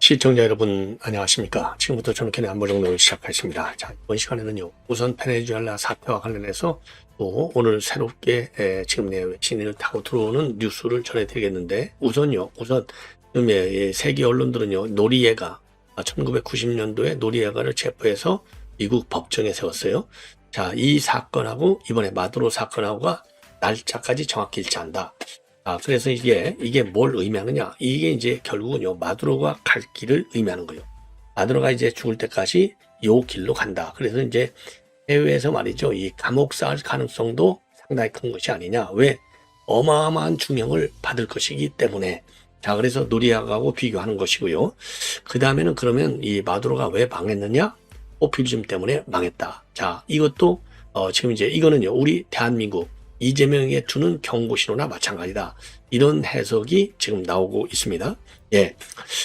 시청자 여러분 안녕하십니까. 지금부터 저녁에 안보정론을 시작하겠습니다. 자, 이번 시간에는요, 우선 베네수엘라 사태와 관련해서 또 오늘 새롭게 지금 외신을 타고 들어오는 뉴스를 전해드리겠는데, 우선 세계 언론들은요, 노리에가 1990년도에 노리에가를 체포해서 미국 법정에 세웠어요. 자, 이 사건하고 이번에 마두로 사건하고가 날짜까지 정확히 일치한다. 그래서 이게 뭘 의미하느냐? 이게 이제 결국은요, 마두로가 갈 길을 의미하는 거예요. 마두로가 이제 죽을 때까지 요 길로 간다. 그래서 이제 해외에서 말이죠, 이 감옥 살 가능성도 상당히 큰 것이 아니냐. 왜? 어마어마한 중형을 받을 것이기 때문에. 자, 그래서 노리아가하고 비교하는 것이고요. 그 다음에는 그러면 이 마두로가 왜 망했느냐? 포퓰리즘 때문에 망했다. 자, 이것도 지금 이제 이거는요, 우리 대한민국 이재명에게 주는 경고신호나 마찬가지다. 이런 해석이 지금 나오고 있습니다. 예.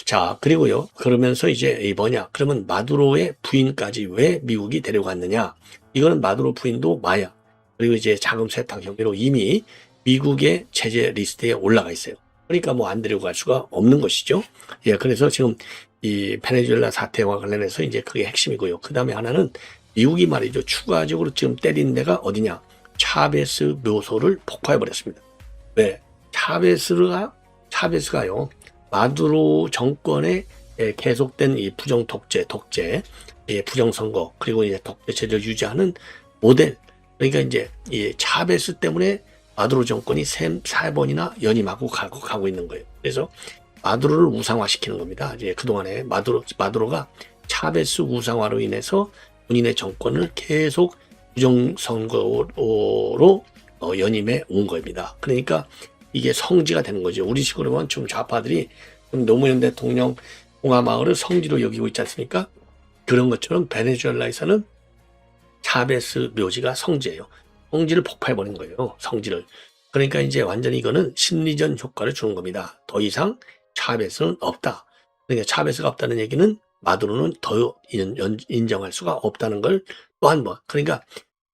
자, 그리고요. 그러면서 이제 그러면 마두로의 부인까지 왜 미국이 데려갔느냐? 이거는 마두로 부인도 마약, 그리고 이제 자금 세탁 혐의로 이미 미국의 제재 리스트에 올라가 있어요. 그러니까 뭐 안 데려갈 수가 없는 것이죠. 예. 그래서 지금 이 베네수엘라 사태와 관련해서 이제 그게 핵심이고요. 그 다음에 하나는 미국이 말이죠. 추가적으로 지금 때린 데가 어디냐? 차베스 묘소를 폭파해버렸습니다. 왜? 차베스가요, 마두로 정권의 계속된 이 부정 독재, 부정 선거, 그리고 이제 독재 체제를 유지하는 모델. 그러니까 이제 이 차베스 때문에 마두로 정권이 세 번이나 연임하고 가고 있는 거예요. 그래서 마두로를 우상화시키는 겁니다. 이제 그동안에 마두로가 차베스 우상화로 인해서 본인의 정권을 계속 부정선거로 연임해 온 겁니다. 그러니까 이게 성지가 되는 거죠. 우리식으로 보면 좀 좌파들이 노무현 대통령 봉하마을을 성지로 여기고 있지 않습니까? 그런 것처럼 베네수엘라에서는 차베스 묘지가 성지예요. 성지를 폭파해버린 거예요. 성지를. 그러니까 이제 완전히 이거는 심리전 효과를 주는 겁니다. 더 이상 차베스는 없다. 그러니까 차베스가 없다는 얘기는 마두로는 더 인정할 수가 없다는 걸 또 한 번. 그러니까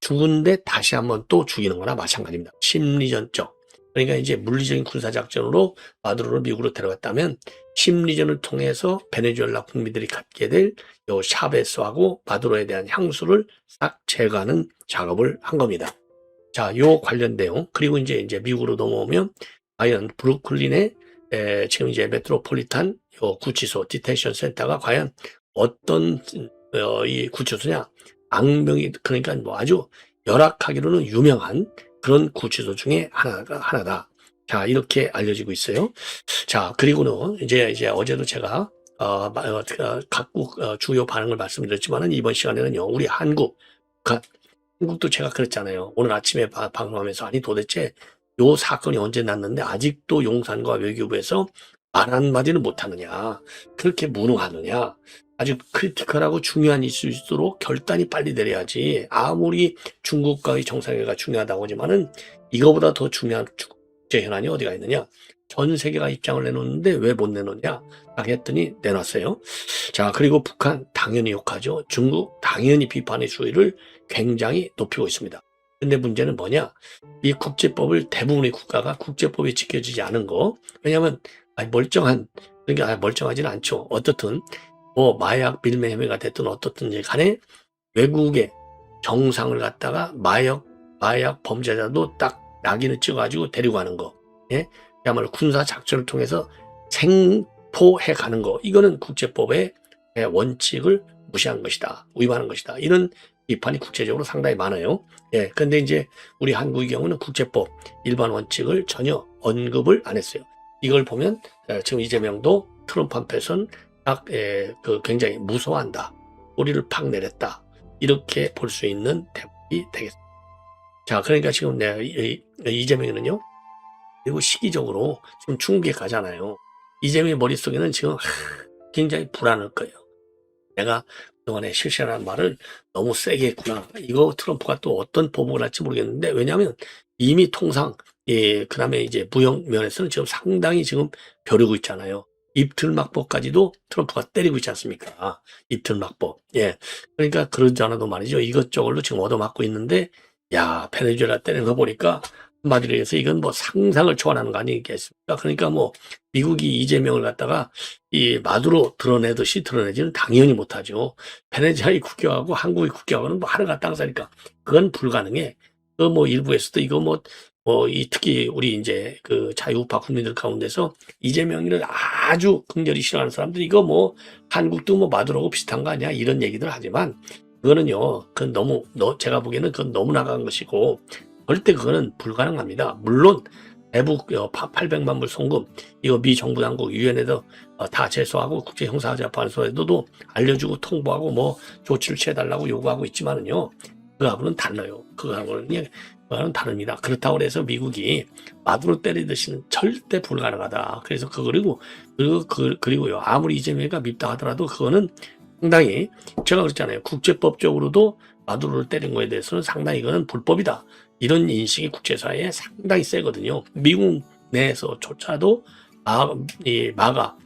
죽은데 다시 한번 또 죽이는 거나 마찬가지입니다. 심리전적. 그러니까 이제 물리적인 군사작전으로 마두로를 미국으로 데려갔다면 심리전을 통해서 베네수엘라 국민들이 갖게 될 요 샤베스하고 마두로에 대한 향수를 싹 제거하는 작업을 한 겁니다. 자, 요 관련 내용. 그리고 이제 미국으로 넘어오면 과연 브루클린의 지금 이제 메트로폴리탄 요 구치소 디텐션 센터가 과연 어떤 이 구치소냐? 악명이, 그러니까 뭐 아주 열악하기로는 유명한 그런 구치소 중에 하나다. 자, 이렇게 알려지고 있어요. 자, 그리고는 이제 어제도 제가 각국 주요 반응을 말씀드렸지만은 이번 시간에는요, 우리 한국도 제가 그랬잖아요. 오늘 아침에 방송하면서 아니 도대체 요 사건이 언제 났는데 아직도 용산과 외교부에서 말 한마디는 못하느냐, 그렇게 무능하느냐, 아주 크리티컬하고 중요한 이슈일수록 결단이 빨리 내려야지. 아무리 중국과의 정상회의가 중요하다고 하지만은 이거보다 더 중요한 국제 현안이 어디가 있느냐. 전 세계가 입장을 내놓는데 왜 못 내놓냐 라고 했더니 내놨어요. 자, 그리고 북한 당연히 욕하죠. 중국 당연히 비판의 수위를 굉장히 높이고 있습니다. 근데 문제는 뭐냐? 이 국제법을 대부분의 국가가 국제법이 지켜지지 않은 거. 왜냐하면 그러니까 멀쩡하지는 않죠. 어떻든 뭐 마약 밀매 혐의가 됐든 어떻든 간에 외국의 정상을 갖다가 마약 범죄자도 딱 낙인을 찍어가지고 데리고 가는 거, 예? 그야말로 군사 작전을 통해서 생포해 가는 거, 이거는 국제법의 원칙을 무시한 것이다, 위반한 것이다. 이런 비판이 국제적으로 상당히 많아요. 예, 근데 이제 우리 한국의 경우는 국제법 일반 원칙을 전혀 언급을 안 했어요. 이걸 보면 지금 이재명도 트럼프 앞에서는 딱 굉장히 무서워한다, 꼬리를 팍 내렸다, 이렇게 볼 수 있는 대목이 되겠습니다. 자, 그러니까 지금 이재명은요, 그리고 시기적으로 지금 중국에 가잖아요. 이재명의 머릿속에는 지금 굉장히 불안할 거예요. 내가 그동안에 실시한 말을 너무 세게 했구나. 이거 트럼프가 또 어떤 보복을 할지 모르겠는데, 왜냐하면 이미 통상 그 다음에 이제 무역 면에서는 지금 상당히 지금 벼르고 있잖아요. 입틀막법까지도 트럼프가 때리고 있지 않습니까? 입틀막법. 예. 그러니까 그러지 않아도 말이죠. 이것저것로 지금 얻어맞고 있는데, 야, 베네수엘라 때리는 거 보니까 한마디로 해서 이건 뭐 상상을 초월하는 거 아니겠습니까? 그러니까 뭐 미국이 이재명을 갖다가 이 마두로 드러내듯이 드러내지는 당연히 못하죠. 베네수엘이 국경하고 한국의 국경하고는 뭐 하늘과 땅 사니까 그건 불가능해. 그 뭐 일부에서도 이거 이 특히 우리 이제 그 자유우파 국민들 가운데서 이재명이를 아주 극렬히 싫어하는 사람들이 이거 뭐 한국도 뭐 마두로하고 비슷한 거 아니야 이런 얘기들 하지만 그거는요, 그건 제가 보기에는 그건 너무 나간 것이고, 절대 그거는 불가능합니다. 물론, 대북 800만 불 송금, 이거 미 정부 당국 유엔에도 다 제소하고 국제형사재판소에도 알려주고 통보하고 뭐 조치를 취해달라고 요구하고 있지만은요, 그거하고는 달라요. 그거하고는 다릅니다. 그렇다고 해서 미국이 마두로 때리듯이는 절대 불가능하다. 그래서 그리고요, 아무리 이재명이가 밉다 하더라도 그거는 상당히 제가 그랬잖아요. 국제법적으로도 마두로를 때린 거에 대해서는 상당히 이거는 불법이다. 이런 인식이 국제사회에 상당히 세거든요. 미국 내에서조차도 마가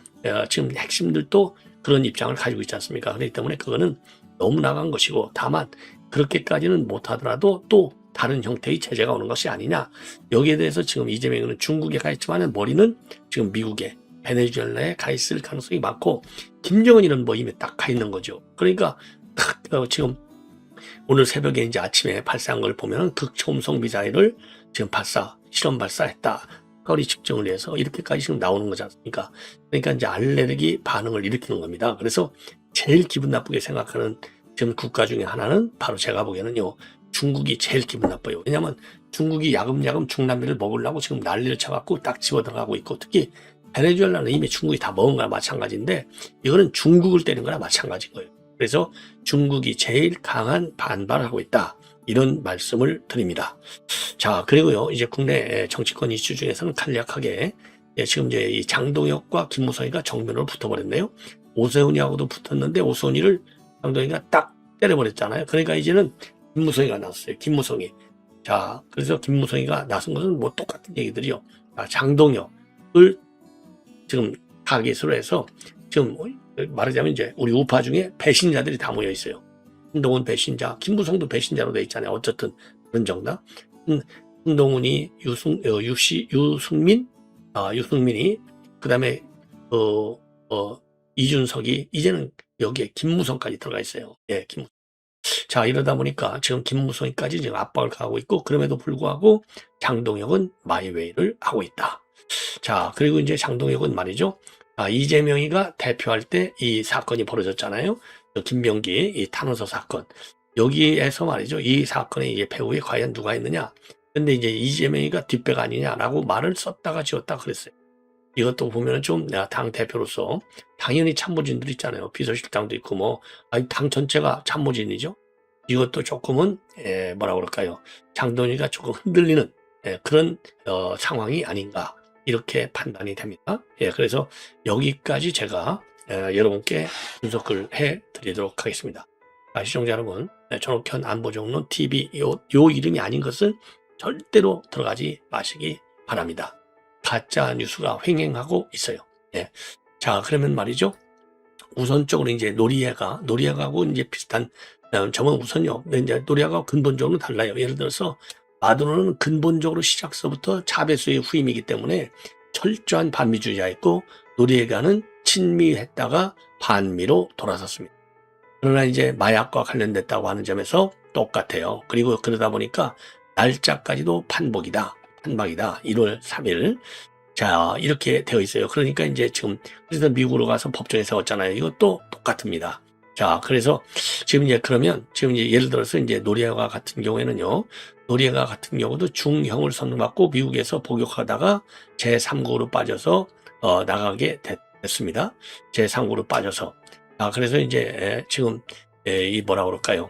지금 핵심들도 그런 입장을 가지고 있지 않습니까? 그렇기 때문에 그거는 너무 나간 것이고 다만 그렇게까지는 못하더라도 또 다른 형태의 제재가 오는 것이 아니냐. 여기에 대해서 지금 이재명은 중국에 가 있지만 머리는 지금 미국에 베네수엘라에 가 있을 가능성이 많고 김정은이는 뭐 이미 딱 가 있는 거죠. 그러니까 지금 오늘 새벽에 이제 아침에 발사한 걸 보면 극초음속 미사일을 지금 실험 발사했다. 거리 측정을 해서 이렇게까지 지금 나오는 거지 않습니까? 그러니까 이제 알레르기 반응을 일으키는 겁니다. 그래서 제일 기분 나쁘게 생각하는 지금 국가 중에 하나는 바로 제가 보기에는요. 중국이 제일 기분 나빠요. 왜냐하면 중국이 야금야금 중남미를 먹으려고 지금 난리를 쳐갖고 딱 집어들어가고 있고 특히 베네수엘라는 이미 중국이 다 먹은 거나 마찬가지인데 이거는 중국을 때린 거나 마찬가지인 거예요. 그래서 중국이 제일 강한 반발을 하고 있다. 이런 말씀을 드립니다. 자, 그리고요, 이제 국내 정치권 이슈 중에서는 간략하게 지금 이제 이 장동혁과 김무성이가 정면으로 붙어버렸네요. 오세훈이하고도 붙었는데 오세훈이를 장동혁이가 딱 때려버렸잖아요. 그러니까 이제는 김무성이가 나섰어요. 김무성이. 자, 그래서 김무성이가 나선 것은 뭐 똑같은 얘기들이요. 장동혁을 지금 타깃으로 해서 지금 말하자면 이제 우리 우파 중에 배신자들이 다 모여 있어요. 한동훈 배신자, 김무성도 배신자로 돼 있잖아요. 어쨌든 그런 정당. 한동훈이 유승민이 그다음에 이준석이 이제는 여기에 김무성까지 들어가 있어요. 예, 김무성. 자, 이러다 보니까 지금 김무성까지 지금 압박을 가하고 있고 그럼에도 불구하고 장동혁은 마이웨이를 하고 있다. 자, 그리고 이제 장동혁은 말이죠. 이재명이가 대표할 때 이 사건이 벌어졌잖아요. 김병기 이 탄원서 사건. 여기에서 말이죠. 이 사건의 이제 배후에 과연 누가 있느냐. 근데 이제 이재명이가 뒷배가 아니냐라고 말을 썼다가 지었다 그랬어요. 이것도 보면은 좀 내가 당 대표로서 당연히 참모진들 있잖아요. 비서실장도 있고 당 전체가 참모진이죠. 이것도 조금은 뭐라 그럴까요? 장동혁이가 조금 흔들리는 그런 상황이 아닌가. 이렇게 판단이 됩니다. 그래서 여기까지 제가 여러분께 분석을 해드리도록 하겠습니다. 시청자 여러분, 전옥현 안보정론 TV 요 이름이 아닌 것은 절대로 들어가지 마시기 바랍니다. 가짜 뉴스가 횡행하고 있어요. 자, 그러면 말이죠. 우선적으로 이제 노리해가고 이제 비슷한 점은 우선요. 이제 노리해가고 근본적으로 달라요. 예를 들어서 마두로는 근본적으로 시작서부터 차배수의 후임이기 때문에 철저한 반미주의자였고 노리에가는 친미했다가 반미로 돌아섰습니다. 그러나 이제 마약과 관련됐다고 하는 점에서 똑같아요. 그리고 그러다 보니까 날짜까지도 판박이다. 1월 3일. 자, 이렇게 되어 있어요. 그러니까 이제 지금 그래서 미국으로 가서 법정에 세웠잖아요. 이것도 똑같습니다. 자, 그래서 지금 이제 예를 들어서 이제 노리에가 같은 경우에는요. 노리에가 같은 경우도 중형을 선고받고 미국에서 복역하다가 제3국으로 빠져서 나가게 됐습니다. 제3국으로 빠져서. 그래서 이제 지금 이 뭐라 그럴까요?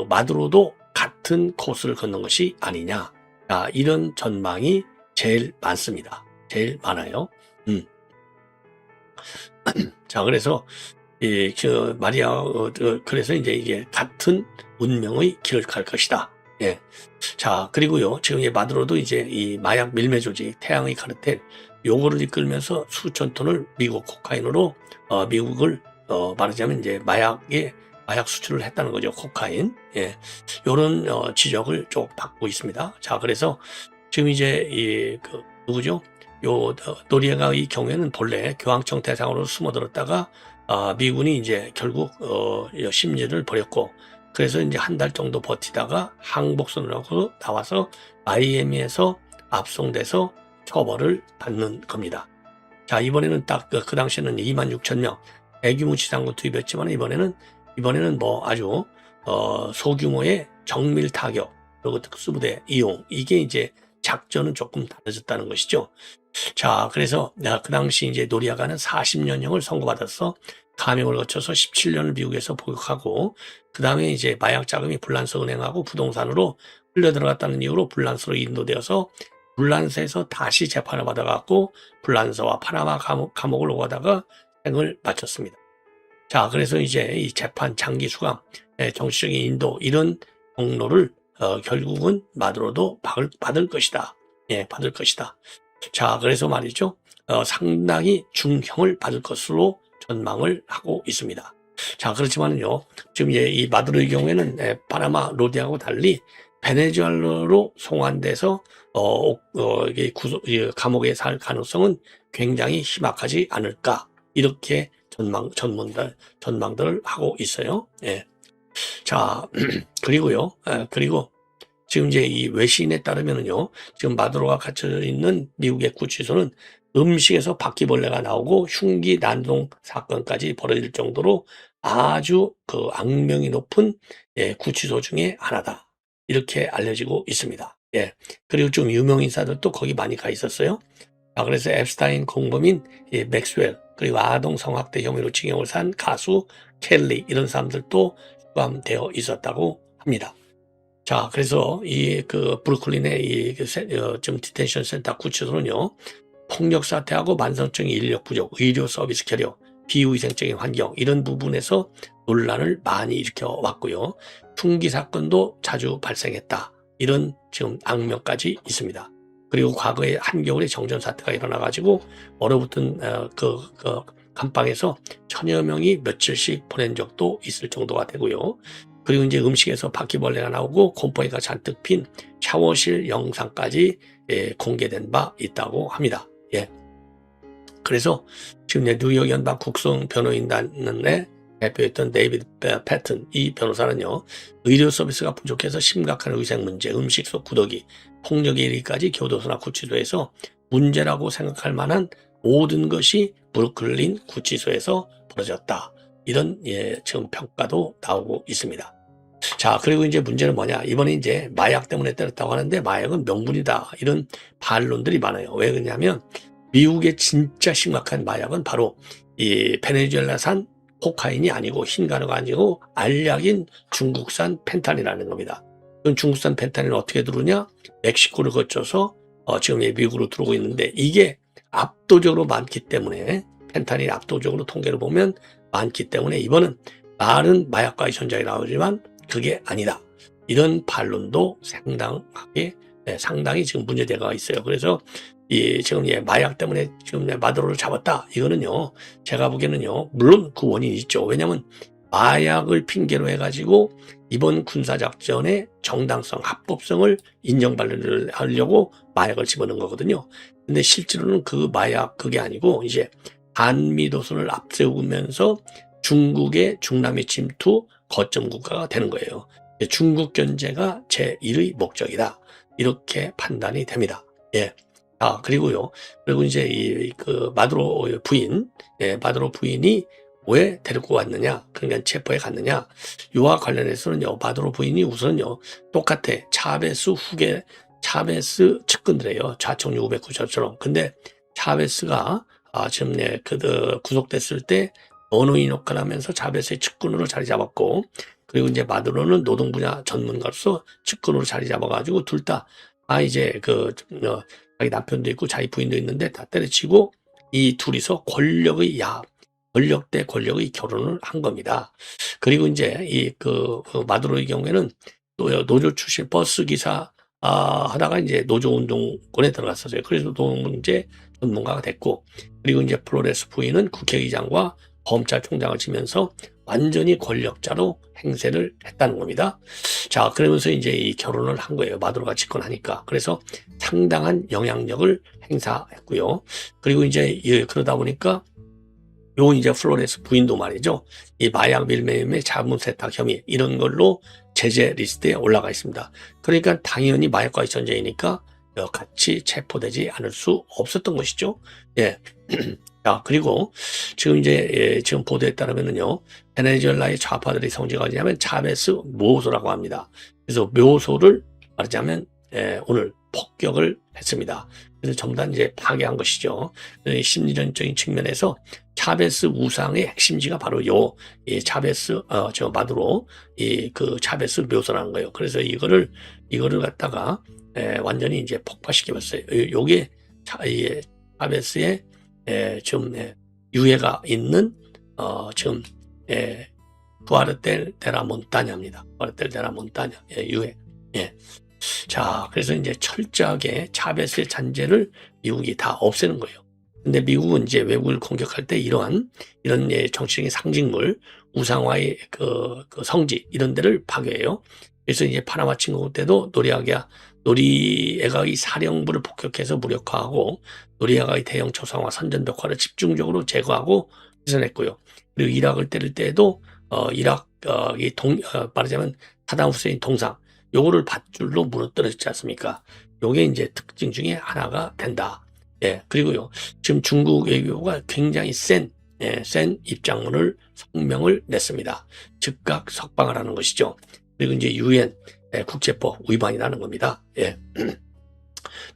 마두로도 같은 코스를 걷는 것이 아니냐. 이런 전망이 제일 많습니다. 제일 많아요. 자, 그래서 그래서 이제 이게 같은 운명의 길을 갈 것이다. 자, 그리고요, 지금 마두로도 이제 이 마약 밀매 조직, 태양의 카르텔, 요거를 이끌면서 수천 톤을 미국 코카인으로, 미국을, 말하자면 이제 마약의 마약 수출을 했다는 거죠. 코카인. 예. 요런 지적을 쭉 받고 있습니다. 자, 그래서 지금 이제 누구죠? 노리에가의 경우에는 본래 교황청 대상으로 숨어들었다가 미군이 이제 결국 심리를 벌였고, 그래서 이제 한 달 정도 버티다가 항복선으로 나와서 마이애미에서 압송돼서 처벌을 받는 겁니다. 자, 이번에는 딱 그 당시에는 26,000명 대규모 지상군 투입했지만 이번에는 뭐 아주 소규모의 정밀 타격 그리고 특수부대 이용, 이게 이제 작전은 조금 달라졌다는 것이죠. 자, 그래서 그 당시 이제 노리아가는 40년형을 선고받아서 감형을 거쳐서 17년을 미국에서 복역하고, 그 다음에 이제 마약 자금이 불란서 은행하고 부동산으로 흘려 들어갔다는 이유로 불란서로 인도되어서 불란서에서 다시 재판을 받아갖고 불란서와 파나마 감옥을 오가다가 생을 마쳤습니다. 자, 그래서 이제 이 재판 장기 수감, 정치적인 인도, 이런 경로를 결국은 마두로도 받을 것이다. 예, 받을 것이다. 자, 그래서 말이죠. 상당히 중형을 받을 것으로 전망을 하고 있습니다. 자, 그렇지만요, 지금 이 마두로의 경우에는 파나마 로디하고 달리 베네수엘라로 송환돼서 감옥에 살 가능성은 굉장히 희박하지 않을까, 이렇게 전망들을 하고 있어요. 예. 자, 그리고 지금 이제 이 외신에 따르면은요, 지금 마두로가 갇혀 있는 미국의 구치소는 음식에서 바퀴벌레가 나오고 흉기 난동 사건까지 벌어질 정도로 아주 그 악명이 높은 구치소 중에 하나다, 이렇게 알려지고 있습니다. 예. 그리고 좀 유명 인사들도 거기 많이 가 있었어요. 그래서 앱스타인 공범인 맥스웰, 그리고 아동 성학대 혐의로 징역을 산 가수 켈리, 이런 사람들도 수감되어 있었다고 합니다. 자, 그래서 브루클린의 좀 디텐션 센터 구치소는요, 폭력 사태하고 만성적인 인력 부족, 의료 서비스 결여, 비위생적인 환경, 이런 부분에서 논란을 많이 일으켜 왔고요. 흉기 사건도 자주 발생했다, 이런 지금 악명까지 있습니다. 그리고 과거에 한겨울에 정전 사태가 일어나가지고 얼어붙은 감방에서 1000여 명이 며칠씩 보낸 적도 있을 정도가 되고요. 그리고 이제 음식에서 바퀴벌레가 나오고 곰팡이가 잔뜩 핀 샤워실 영상까지 공개된 바 있다고 합니다. 예. 그래서 지금 뉴욕 연방 국성 변호인단의 대표였던 데이비드 패튼, 이 변호사는요, 의료 서비스가 부족해서 심각한 위생 문제, 음식 속 구더기, 폭력에 이르기까지 교도소나 구치소에서 문제라고 생각할 만한 모든 것이 브루클린 구치소에서 벌어졌다, 이런 지금 평가도 나오고 있습니다. 자, 그리고 이제 문제는 뭐냐? 이번에 이제 마약 때문에 때렸다고 하는데 마약은 명분이다, 이런 반론들이 많아요. 왜 그러냐면 미국의 진짜 심각한 마약은 바로 이 베네수엘라산 코카인이 아니고 흰가루가 아니고 알약인 중국산 펜타닐이라는 겁니다. 그럼 중국산 펜타닐은 어떻게 들어오냐? 멕시코를 거쳐서 지금 미국으로 들어오고 있는데, 이게 압도적으로 많기 때문에, 펜타닐이 압도적으로 통계를 보면 많기 때문에 이번은 말은 마약과의 전작이 나오지만 그게 아니다, 이런 반론도 상당히 지금 문제되가 있어요. 그래서 지금 마약 때문에 지금 마두로를 잡았다, 이거는요, 제가 보기에는요, 물론 그 원인이 있죠. 왜냐하면 마약을 핑계로 해가지고 이번 군사작전의 정당성, 합법성을 인정받으려고 마약을 집어넣은 거거든요. 근데 실제로는 그 마약, 그게 아니고 이제 한미도선을 앞세우면서 중국의 중남미 침투 거점 국가가 되는 거예요. 중국 견제가 제1의 목적이다, 이렇게 판단이 됩니다. 예. 그리고 이제 마두로 부인이 왜 데리고 왔느냐, 그러니까 체포해 갔느냐, 이와 관련해서는요, 마두로 부인이 우선요, 똑같아. 차베스 측근들이에요. 좌청 유구백 구처럼. 근데 차베스가 지금 구속됐을 때 노노이노칸 하면서 차베스의 측근으로 자리 잡았고, 그리고 이제 마두로는 노동 분야 전문가로서 측근으로 자리 잡아가지고 둘 다 이제 자기 남편도 있고 자기 부인도 있는데 다 때려치고 이 둘이서 권력 대 권력의 결혼을 한 겁니다. 그리고 이제 마두로의 경우에는 또 노조 출신 버스 기사 하다가 이제 노조 운동권에 들어갔었어요. 그래서 노동 문제 전문가가 됐고, 그리고 이제 플로레스 부인은 국회의장과 검찰총장을 지면서 완전히 권력자로 행세를 했다는 겁니다. 자, 그러면서 이제 이 결혼을 한 거예요. 마두로가 집권하니까. 그래서 상당한 영향력을 행사했고요. 그리고 이제 그러다 보니까 요 이제 플로렌스 부인도 말이죠. 이 마약 밀매의 자문 세탁 혐의 이런 걸로 제재 리스트에 올라가 있습니다. 그러니까 당연히 마약과의 전쟁이니까 같이 체포되지 않을 수 없었던 것이죠. 예. 자, 그리고 지금 이제 지금 보도에 따르면은요, 베네수엘라의 좌파들의 성지가 어디냐면 차베스 묘소라고 합니다. 그래서 묘소를 말하자면 오늘 폭격을 했습니다. 그래서 전부 다 이제 파괴한 것이죠. 심리전적인 측면에서 차베스 우상의 핵심지가 바로 이 차베스 저 마두로 그 차베스 묘소라는 거예요. 그래서 이거를 갖다가 완전히 이제 폭파시켜봤어요. 요게 차베스의 좀 유해가 있는 지금 쿠아르텔 데라 몬타냐입니다. 쿠아르텔 데라 몬타냐 유해. 예. 자, 그래서 이제 철저하게 차베스의 잔재를 미국이 다 없애는 거예요. 근데 미국은 이제 외국을 공격할 때 이런 정치적인 상징물, 우상화의 그 성지 이런 데를 파괴해요. 그래서 이제 파나마 침공을 때도 노리에가의 사령부를 폭격해서 무력화하고 노리에가의 대형 초상화 선전벽화를 집중적으로 제거하고 훼손했고요. 그리고 이락을 때릴 때에도 말하자면 사담 후세인 동상 요거를 밧줄로 무너뜨렸지 않습니까? 요게 이제 특징 중에 하나가 된다. 예, 그리고요. 지금 중국 외교가 굉장히 센 입장문을 성명을 냈습니다. 즉각 석방하라는 것이죠. 그리고 이제 유엔 국제법 위반이라는 겁니다. 예.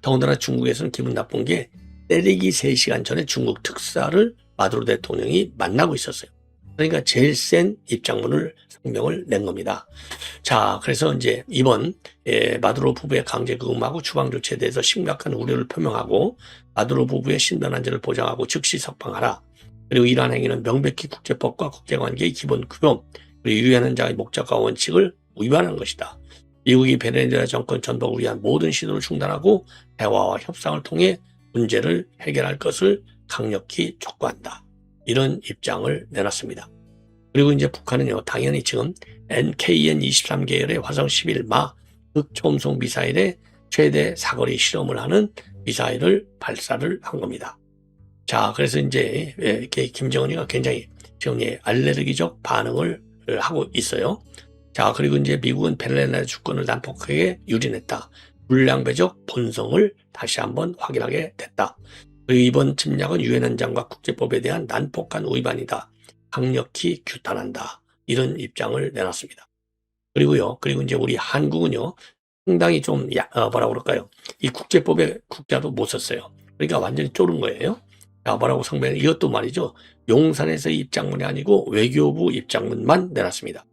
더군다나 중국에서는 기분 나쁜 게 때리기 3시간 전에 중국 특사를 마두로 대통령이 만나고 있었어요. 그러니까 제일 센 입장문을 성명을 낸 겁니다. 자, 그래서 이제 이번 마두로 부부의 강제 구금하고 추방 조치에 대해서 심각한 우려를 표명하고 마두로 부부의 신변 안전을 보장하고 즉시 석방하라. 그리고 이러한 행위는 명백히 국제법과 국제관계의 기본 규범 그리고 유엔한 자의 목적과 원칙을 위반한 것이다. 미국이 베네수엘라 정권 전복을 위한 모든 시도를 중단하고 대화와 협상을 통해 문제를 해결할 것을 강력히 촉구한다. 이런 입장을 내놨습니다. 그리고 이제 북한은요, 당연히 지금 NKN-23계열의 화성 11마 극초음속 미사일의 최대 사거리 실험을 하는 미사일을 발사를 한 겁니다. 자, 그래서 이제 이렇게 김정은이가 굉장히 지금 알레르기적 반응을 하고 있어요. 자, 그리고 이제 미국은 베네수엘라 주권을 난폭하게 유린했다. 불량배적 본성을 다시 한번 확인하게 됐다. 그리고 이번 침략은 유엔 헌장과 국제법에 대한 난폭한 위반이다. 강력히 규탄한다. 이런 입장을 내놨습니다. 그리고 이제 우리 한국은요, 상당히 좀 뭐라고 그럴까요? 이 국제법에 국자도 못 썼어요. 그러니까 완전히 쫄은 거예요. 자, 뭐라고 성명? 이것도 말이죠. 용산에서 입장문이 아니고 외교부 입장문만 내놨습니다.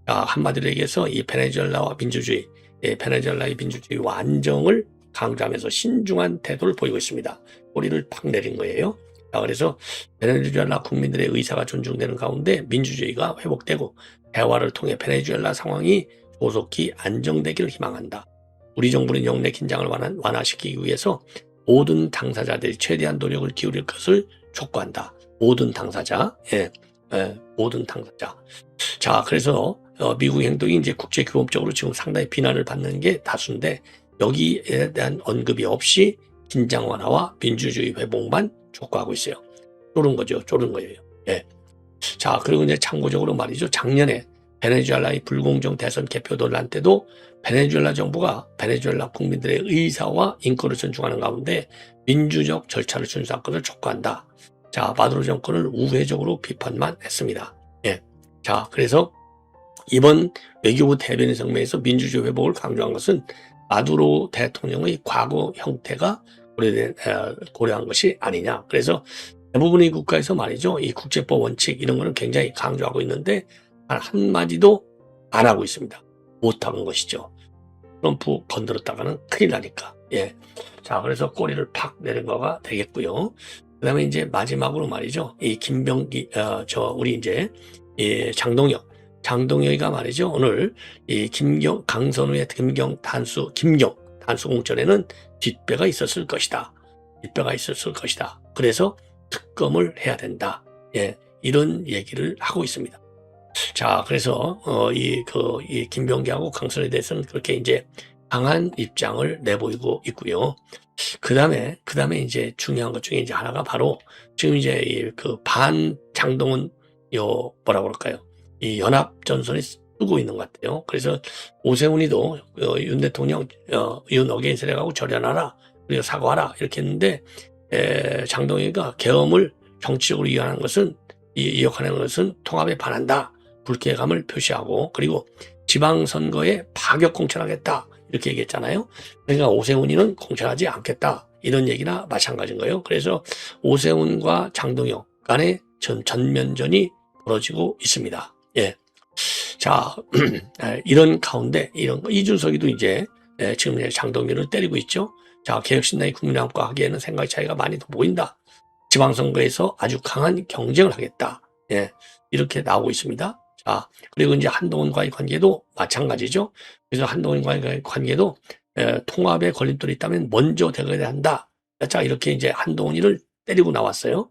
자, 한마디로 얘기해서 이 베네수엘라의 민주주의 완정을 강조하면서 신중한 태도를 보이고 있습니다. 꼬리를 팍 내린 거예요. 자, 그래서 베네수엘라 국민들의 의사가 존중되는 가운데 민주주의가 회복되고 대화를 통해 베네수엘라 상황이 조속히 안정되기를 희망한다. 우리 정부는 영내 긴장을 완화시키기 위해서 모든 당사자들이 최대한 노력을 기울일 것을 촉구한다. 모든 당사자. 모든 당사자. 자, 그래서 미국의 행동이 이제 국제규범적으로 지금 상당히 비난을 받는 게 다수인데 여기에 대한 언급이 없이 긴장 완화와 민주주의 회복만 촉구하고 있어요. 쫄은 거예요. 예. 자, 그리고 이제 참고적으로 말이죠. 작년에 베네수엘라의 불공정 대선 개표 논란 때도 베네수엘라 정부가 베네수엘라 국민들의 의사와 인권을 존중하는 가운데 민주적 절차를 준수할 것을 촉구한다. 자, 마두로 정권을 우회적으로 비판만 했습니다. 예. 자, 그래서 이번 외교부 대변인 성명에서 민주주의 회복을 강조한 것은 마두로 대통령의 과거 형태가 고려한 것이 아니냐. 그래서 대부분의 국가에서 말이죠. 이 국제법 원칙 이런 거는 굉장히 강조하고 있는데 단 한마디도 안 하고 있습니다. 못하는 것이죠. 트럼프 건드렸다가는 큰일 나니까. 예. 자, 그래서 꼬리를 팍 내린 거가 되겠고요. 그 다음에 이제 마지막으로 말이죠. 이 우리 이제, 장동혁이가 말이죠. 오늘 이 강선우의 단수 공천에는 뒷배가 있었을 것이다. 그래서 특검을 해야 된다. 예. 이런 얘기를 하고 있습니다. 자, 그래서 이 김병기하고 강선에 대해서는 그렇게 이제 강한 입장을 내보이고 있고요. 그다음에 이제 중요한 것 중에 이제 하나가 바로 지금 이제 반 장동훈 뭐라 그럴까요? 이 연합 전선이 쓰고 있는 것 같아요. 그래서 오세훈이도 윤 대통령 윤 어게인스라고 절연하라, 그리고 사과하라 이렇게 했는데 장동희가 계엄을 정치적으로 이역하는 것은 통합에 반한다, 불쾌감을 표시하고, 그리고 지방선거에 파격 공천하겠다 이렇게 얘기했잖아요. 그러니까 오세훈이는 공천하지 않겠다 이런 얘기나 마찬가지인 거예요. 그래서 오세훈과 장동혁 간의 전면전이 벌어지고 있습니다. 예. 자, 이런 가운데 이준석이도 이제 지금 이제 장동혁을 때리고 있죠. 자, 개혁신당이 국민의힘과 하기에는 생각 차이가 많이 더 보인다. 지방선거에서 아주 강한 경쟁을 하겠다. 예, 이렇게 나오고 있습니다. 자, 그리고 이제 한동훈과의 관계도 마찬가지죠. 그래서 한동훈과의 관계도 통합에 걸림돌이 있다면 먼저 대거해야 한다. 자, 이렇게 이제 한동훈이를 때리고 나왔어요.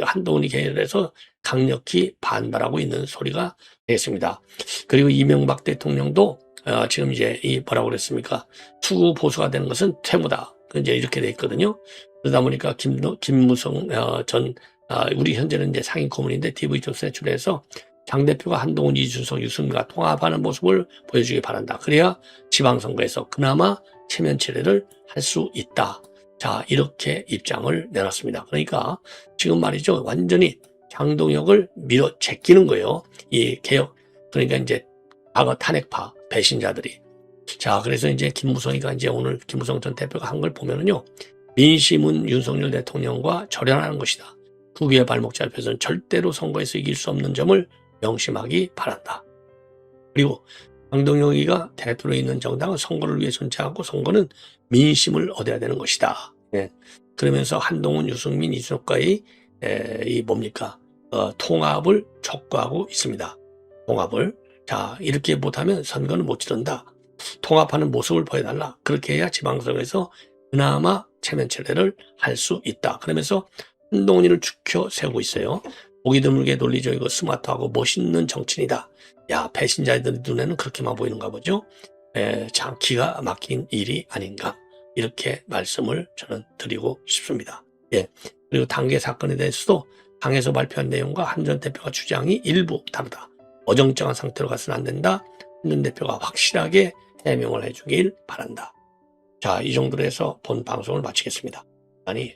한동훈이 계열해서 강력히 반발하고 있는 소리가 되겠습니다. 그리고 이명박 대통령도 지금 이제 뭐라고 그랬습니까? 투구 보수가 되는 것은 퇴보다. 이제 이렇게 돼 있거든요. 그러다 보니까 김무성 우리 현재는 이제 상임 고문인데 TV조선에 출연해서 장 대표가 한동훈, 이준석, 유승민과 통합하는 모습을 보여주기 바란다. 그래야 지방선거에서 그나마 체면치레를 할 수 있다. 자, 이렇게 입장을 내놨습니다. 그러니까 지금 말이죠, 완전히 장동혁을 밀어 제끼는 거예요. 이 개혁, 그러니까 이제 과거 탄핵파 배신자들이. 자, 그래서 이제 김무성이가 이제 오늘 김무성 전 대표가 한 걸 보면은요, 민심은 윤석열 대통령과 절연하는 것이다. 국위의 발목 잡혀서는 절대로 선거에서 이길 수 없는 점을 명심하기 바란다. 그리고 장동혁이가 대표로 있는 정당은 선거를 위해 존재하고 선거는 민심을 얻어야 되는 것이다. 예. 그러면서 한동훈, 유승민, 이준석과의 통합을 촉구하고 있습니다. 통합을. 자, 이렇게 못하면 선거는 못 치른다. 통합하는 모습을 보여달라. 그렇게 해야 지방선거에서 그나마 체면치레를 할 수 있다. 그러면서 한동훈이를 죽여 세우고 있어요. 보기 드물게 논리적이고 스마트하고 멋있는 정치인이다. 야, 배신자들 눈에는 그렇게만 보이는가 보죠. 참 기가 막힌 일이 아닌가, 이렇게 말씀을 저는 드리고 싶습니다. 예. 그리고 단계 사건에 대해서도 당에서 발표한 내용과 한 전 대표가 주장이 일부 다르다. 어정쩡한 상태로 가서는 안 된다. 한 전 대표가 확실하게 해명을 해주길 바란다. 자, 이 정도로 해서 본 방송을 마치겠습니다. 아니